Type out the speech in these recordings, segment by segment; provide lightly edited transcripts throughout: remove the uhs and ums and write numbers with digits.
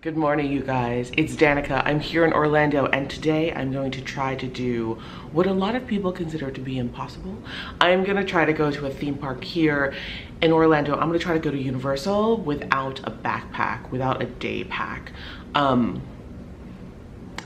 Good morning, you guys. It's Danica. I'm here in Orlando, and today I'm going to try to do what a lot of people consider to be impossible. I'm gonna try to go to a theme park here in Orlando. I'm gonna try to go to Universal without a backpack, without a day pack. I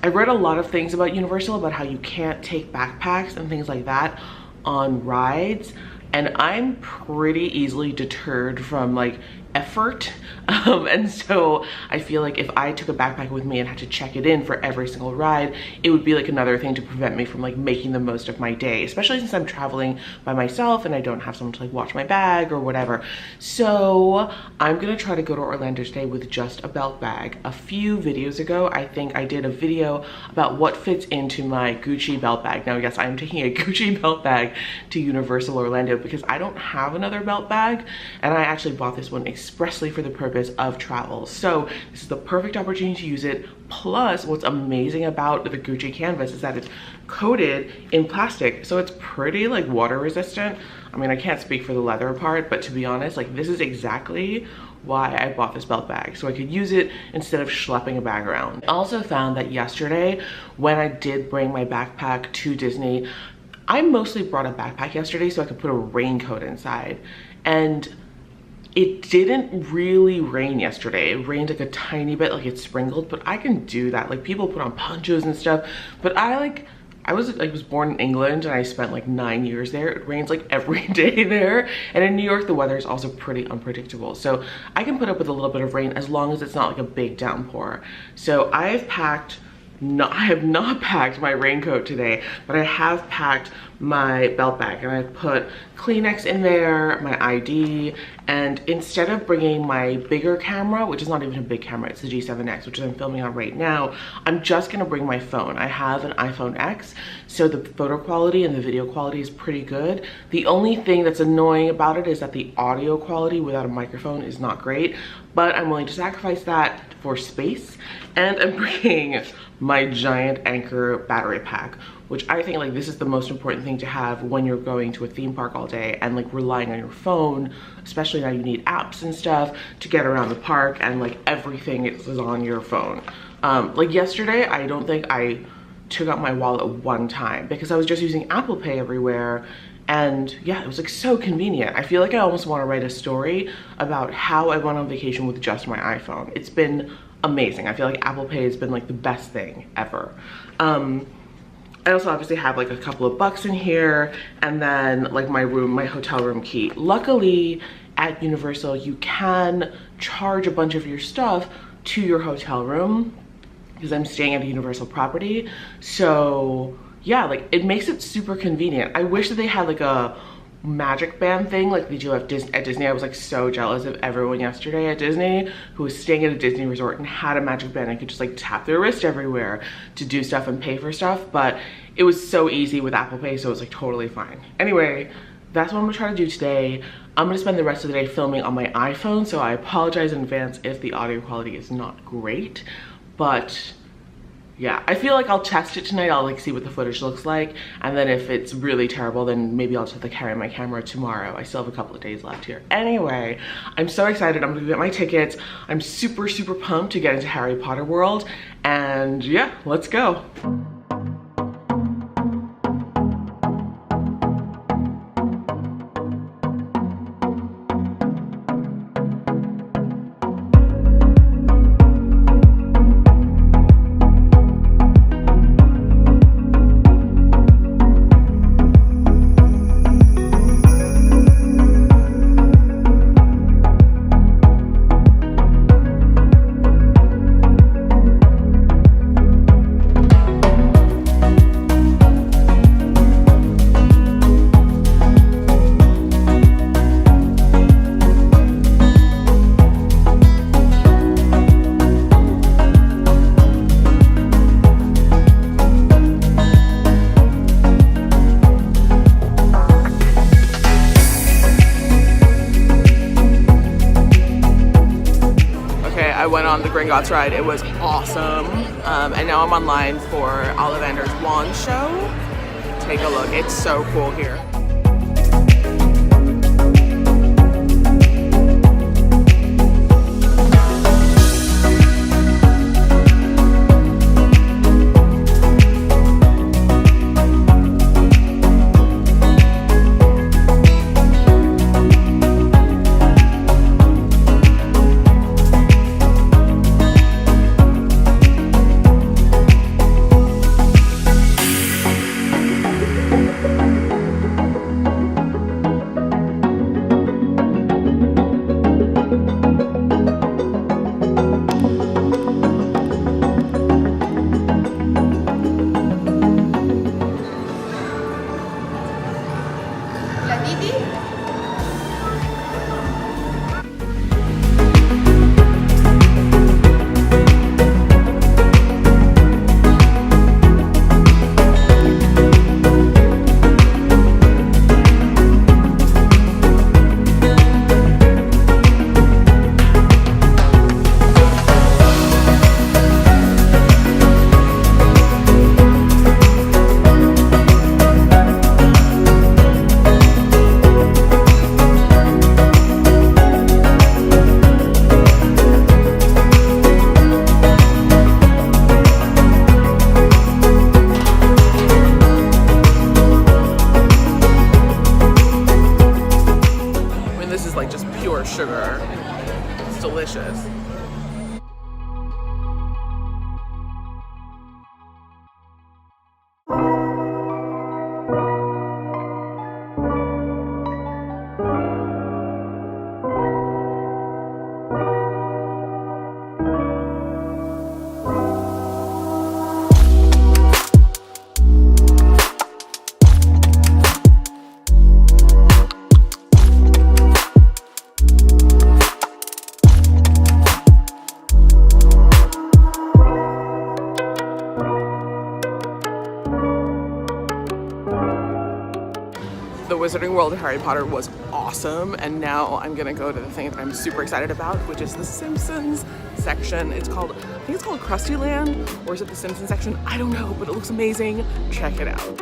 read a lot of things about Universal, about how you can't take backpacks and things like that on rides, and I'm pretty easily deterred from like effort, and so I feel like if I took a backpack with me and had to check it in for every single ride, it would be like another thing to prevent me from like making the most of my day, especially since I'm traveling by myself and I don't have someone to like watch my bag or whatever. So I'm gonna try to go to Orlando today with just a belt bag. A few videos ago, I think I did a video about what fits into my Gucci belt bag. Now, yes, I'm taking a Gucci belt bag to Universal Orlando because I don't have another belt bag, and I actually bought this one expressly for the purpose of travel. So this is the perfect opportunity to use it. Plus, what's amazing about the Gucci canvas is that it's coated in plastic, so it's pretty like water resistant. I mean, I can't speak for the leather part, but to be honest, like this is exactly why I bought this belt bag, so I could use it instead of schlepping a bag around. I also found that yesterday when I did bring my backpack to Disney, I mostly brought a backpack yesterday so I could put a raincoat inside, and it didn't really rain yesterday. It rained like a tiny bit, like it sprinkled, but I can do that. Like people put on ponchos and stuff, but I was born in England and I spent like 9 years there. It rains like every day there. And in New York, the weather is also pretty unpredictable. So I can put up with a little bit of rain as long as it's not like a big downpour. So I have not packed my raincoat today, but I have packed my belt bag, and I put Kleenex in there, my ID, and instead of bringing my bigger camera, which is not even a big camera, it's the G7X, which I'm filming on right now, I'm just gonna bring my phone. I have an iPhone X, so the photo quality and the video quality is pretty good. The only thing that's annoying about it is that the audio quality without a microphone is not great, but I'm willing to sacrifice that for space. And I'm bringing my giant Anchor battery pack, which I think like this is the most important thing to have when you're going to a theme park all day and like relying on your phone, especially now you need apps and stuff to get around the park, and like everything is on your phone. Like yesterday, I don't think I took out my wallet one time because I was just using Apple Pay everywhere. And yeah, it was like so convenient. I feel like I almost want to write a story about how I went on vacation with just my iPhone. It's been amazing. I feel like Apple Pay has been like the best thing ever. I also obviously have like a couple of bucks in here, and then like my hotel room key. Luckily at Universal, you can charge a bunch of your stuff to your hotel room because I'm staying at a Universal property. So yeah, like it makes it super convenient. I wish that they had like a magic band thing like they do at Disney. I was like so jealous of everyone yesterday at Disney who was staying at a Disney resort and had a magic band and could just like tap their wrist everywhere to do stuff and pay for stuff, but it was so easy with Apple Pay, so it was like totally fine. Anyway, that's what I'm gonna try to do today. I'm gonna spend the rest of the day filming on my iPhone, so I apologize in advance if the audio quality is not great, but yeah, I feel like I'll test it tonight. I'll like see what the footage looks like, and then if it's really terrible, then maybe I'll just have to carry my camera tomorrow. I still have a couple of days left here. Anyway, I'm so excited. I'm gonna get my tickets. I'm super pumped to get into Harry Potter world, and yeah, let's go. I went on the Gringotts ride. It was awesome. And now I'm online for Ollivander's wand show. Take a look. It's so cool here. Wizarding World of Harry Potter was awesome, and now I'm gonna go to the thing that I'm super excited about, which is the Simpsons section. It's called, I think it's called Krusty Land, or is it the Simpsons section? I don't know, but it looks amazing. Check it out.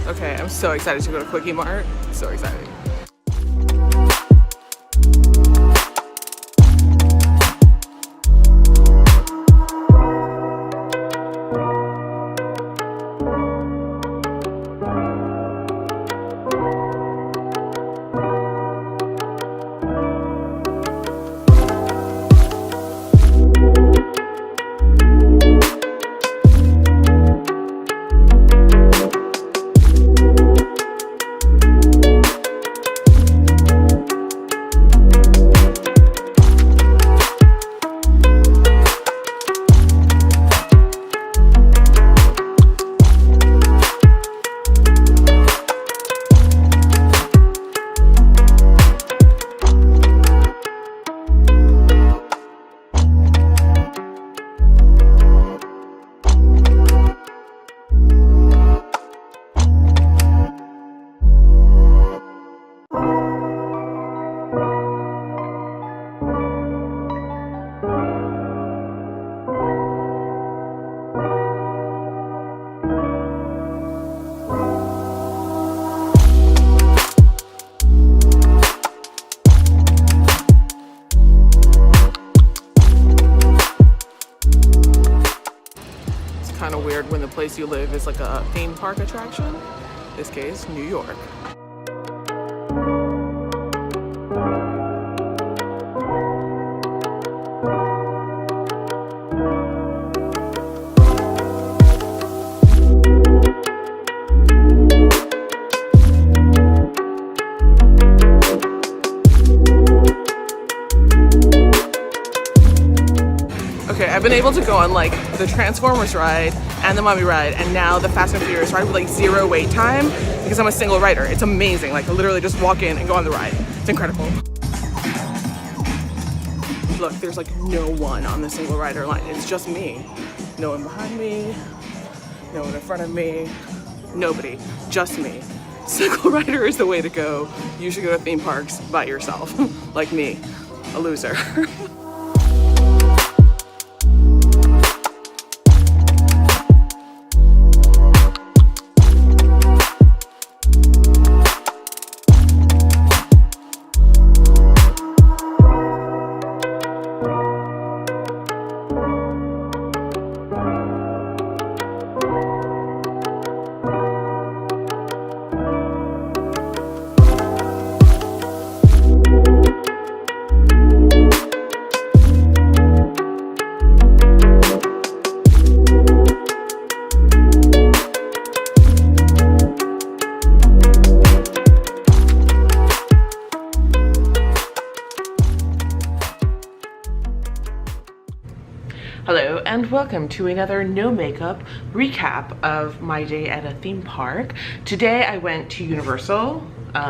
Okay, I'm so excited to go to Quickie Mart. So excited. Kind of weird when the place you live is like a theme park attraction. In this case, New York. Okay, I've been able to go on like the Transformers ride and the Mummy ride and now the Fast and Furious ride with like 0 wait time because I'm a single rider. It's amazing. Like I literally just walk in and go on the ride. It's incredible. Look, there's like no one on the single rider line. It's just me. No one behind me, no one in front of me, nobody, just me. Single rider is the way to go. You should go to theme parks by yourself, like me, a loser. Hello and welcome to another no makeup recap of my day at a theme park. Today I went to Universal.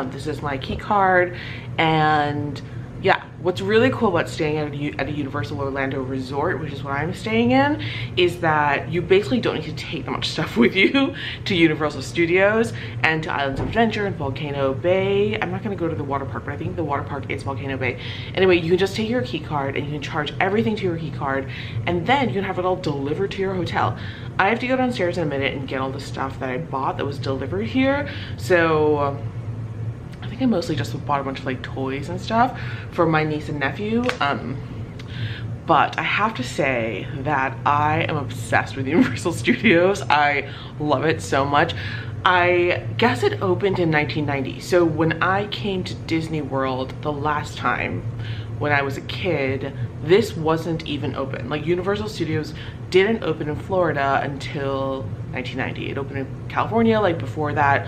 This is my key card, and yeah, what's really cool about staying at a Universal Orlando resort, which is what I'm staying in, is that you basically don't need to take that much stuff with you to Universal Studios and to Islands of Adventure and Volcano Bay. I'm not gonna go to the water park, but I think the water park is Volcano Bay. Anyway, you can just take your key card and you can charge everything to your key card, and then you can have it all delivered to your hotel. I have to go downstairs in a minute and get all the stuff that I bought that was delivered here. So I think I mostly just bought a bunch of like toys and stuff for my niece and nephew. But I have to say that I am obsessed with Universal Studios. I love it so much. I guess it opened in 1990. So when I came to Disney World the last time, when I was a kid, this wasn't even open. Like, Universal Studios didn't open in Florida until 1990. It opened in California like before that,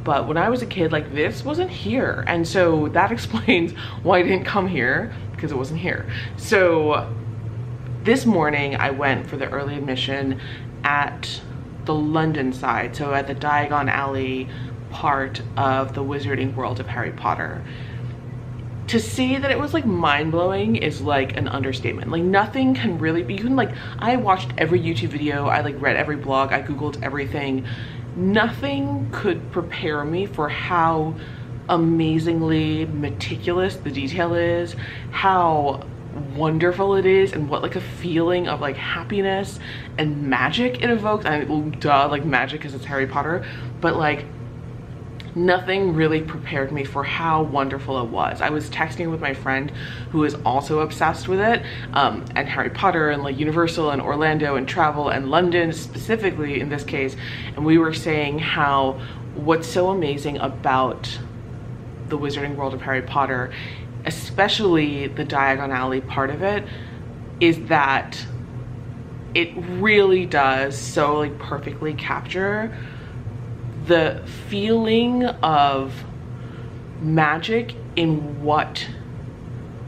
but when I was a kid, like, this wasn't here. And so that explains why I didn't come here, because it wasn't here. So this morning I went for the early admission at the London side, so at the Diagon Alley part of the Wizarding World of Harry Potter. To say that it was like mind-blowing is like an understatement. Like, nothing can really be, you can like, I watched every YouTube video, I like read every blog, I googled everything. Nothing could prepare me for how amazingly meticulous the detail is, how wonderful it is, and what like a feeling of like happiness and magic it evokes. And well, duh, like magic because it's Harry Potter, but like nothing really prepared me for how wonderful it was. I was texting with my friend who is also obsessed with it, and Harry Potter and like Universal and Orlando and travel and London specifically in this case, and we were saying how what's so amazing about the Wizarding World of Harry Potter, especially the Diagon Alley part of it, is that it really does so like perfectly capture the feeling of magic in what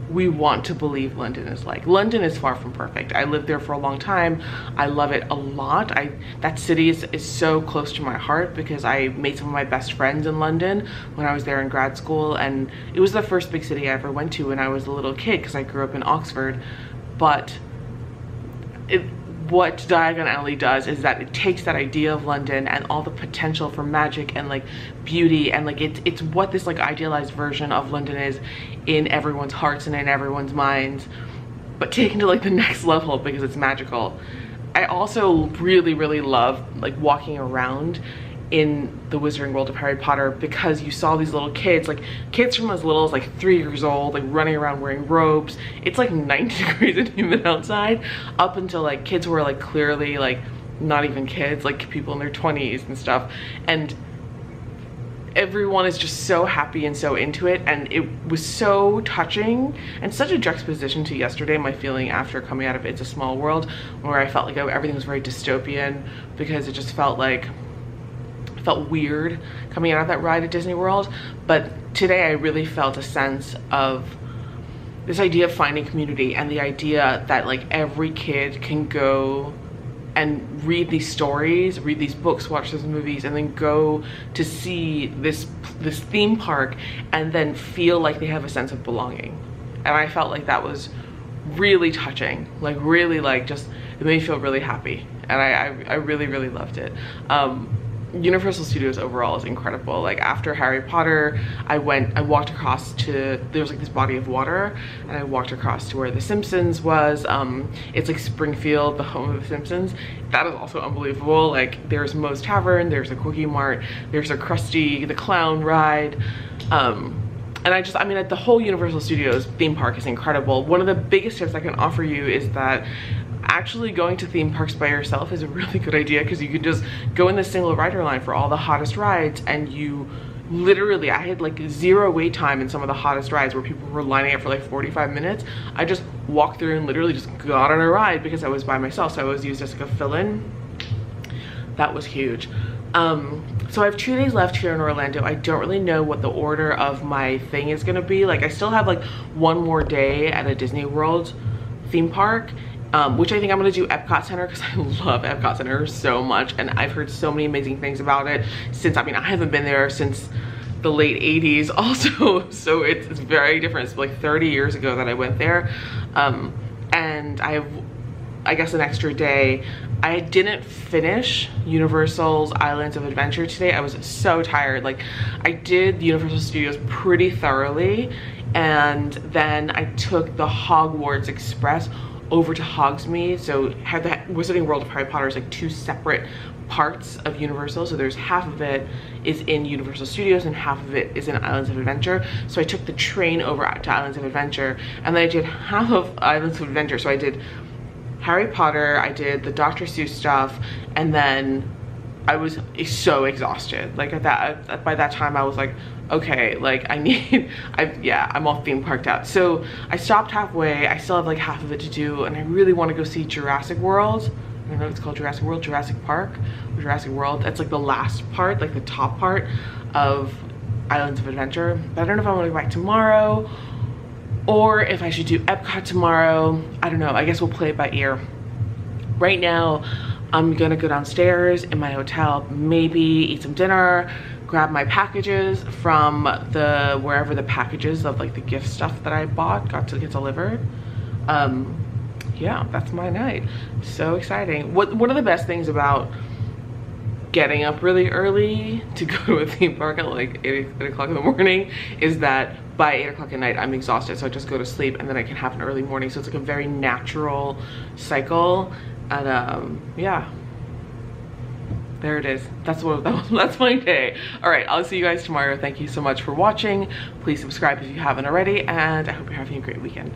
we want to believe London is like. London is far from perfect. I lived there for a long time. I love it a lot. That city is so close to my heart because I made some of my best friends in London when I was there in grad school, and it was the first big city I ever went to when I was a little kid because I grew up in Oxford. But what Diagon Alley does is that it takes that idea of London and all the potential for magic and like beauty, and like it's what this like idealized version of London is in everyone's hearts and in everyone's minds, but taken to like the next level because it's magical. I also really love like walking around in the Wizarding World of Harry Potter because you saw these little kids, like kids from as little as like 3 years old, like running around wearing robes. It's like 90 degrees and humid outside, up until like kids who are like clearly like not even kids, like people in their 20s and stuff, and everyone is just so happy and so into it. And it was so touching and such a juxtaposition to yesterday, my feeling after coming out of It's a Small World, where I felt like everything was very dystopian because it just felt weird coming out of that ride at Disney World. But today I really felt a sense of this idea of finding community, and the idea that like every kid can go and read these stories, read these books, watch those movies, and then go to see this theme park and then feel like they have a sense of belonging. And I felt like that was really touching, like really like just, it made me feel really happy, and I really loved it. Universal Studios overall is incredible. Like after Harry Potter, I walked across to, there was like this body of water, and I walked across to where the Simpsons was. It's like Springfield, the home of the Simpsons. That is also unbelievable. Like there's Moe's Tavern, there's a Quickie Mart, there's a Krusty the Clown ride. And I mean, the whole Universal Studios theme park is incredible. One of the biggest tips I can offer you is that actually going to theme parks by yourself is a really good idea, because you can just go in the single rider line for all the hottest rides, and you literally, I had like 0 wait time in some of the hottest rides where people were lining up for like 45 minutes. I just walked through and literally just got on a ride because I was by myself, so I always used as like a fill-in. That was huge. So I have 2 days left here in Orlando. I don't really know what the order of my thing is gonna be. Like I still have like 1 more day at a Disney World theme park, which I think I'm gonna do Epcot Center, because I love Epcot Center so much, and I've heard so many amazing things about it since, I mean, I haven't been there since the late 80s also, so it's very different. It's like 30 years ago that I went there. And I have, I guess, an extra day. I didn't finish Universal's Islands of Adventure today. I was so tired. Like I did the Universal Studios pretty thoroughly, and then I took the Hogwarts Express over to Hogsmeade. So had the Wizarding World of Harry Potter is like 2 separate parts of Universal. So there's half of it is in Universal Studios and half of it is in Islands of Adventure. So I took the train over to Islands of Adventure, and then I did half of Islands of Adventure. So I did Harry Potter, I did the Dr. Seuss stuff, and then I was so exhausted. Like by that time I was like okay, like I'm all theme parked out. So I stopped halfway. I still have like half of it to do, and I really want to go see Jurassic World. I don't know if it's called Jurassic World, Jurassic Park, or Jurassic World. That's like the last part, like the top part of Islands of Adventure. But I don't know if I want to go back tomorrow or if I should do Epcot tomorrow. I don't know. I guess we'll play it by ear. Right now, I'm gonna go downstairs in my hotel, maybe eat some dinner, grab my packages from wherever the packages of like the gift stuff that I bought got to get delivered. Yeah, that's my night. So exciting. One of the best things about getting up really early to go to a theme park at like 8 o'clock in the morning is that by 8 o'clock at night I'm exhausted, so I just go to sleep and then I can have an early morning. So it's like a very natural cycle. And yeah, there it is. That's my day. All right, I'll see you guys tomorrow. Thank you so much for watching. Please subscribe if you haven't already, and I hope you're having a great weekend.